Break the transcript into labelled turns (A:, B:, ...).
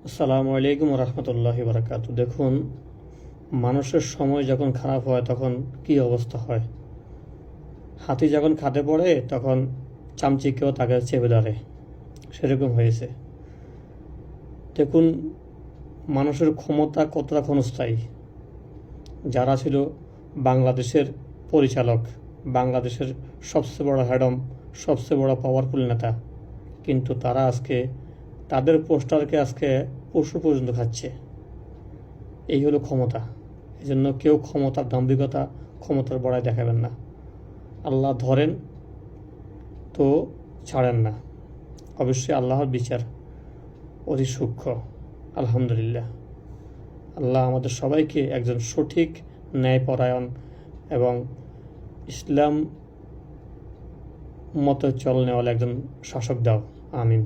A: আসসালামু আলাইকুম রহমতুল্লাহি বারাকাতু। দেখুন, মানুষের সময় যখন খারাপ হয় তখন কি অবস্থা হয়। হাতি যখন খাদে পড়ে তখন চামচিকেও তাকে চেপে ধরে, সেরকম হয়েছে। দেখুন, মানুষের ক্ষমতা কতটা ক্ষণস্থায়ী। যারা ছিল বাংলাদেশের পরিচালক, বাংলাদেশের সবচেয়ে বড় হ্যাডম, সবচেয়ে বড় পাওয়ারফুল নেতা, কিন্তু তারা আজকে তাদের পোস্টারকে আজকে পশু পর্যন্ত খাচ্ছে। এই হলো ক্ষমতা। এই জন্য কেউ ক্ষমতার দাম্ভিকতা, ক্ষমতার বড়াই দেখাবেন না। আল্লাহ ধরেন তো ছাড়েন না। অবশ্যই আল্লাহর বিচার অতি সূক্ষ্ম। আলহামদুলিল্লাহ, আল্লাহ আমাদের সবাইকে একজন সঠিক, ন্যায়পরায়ণ এবং ইসলাম মতো চলনেওয়ালা একজন শাসক দাও। আমিন।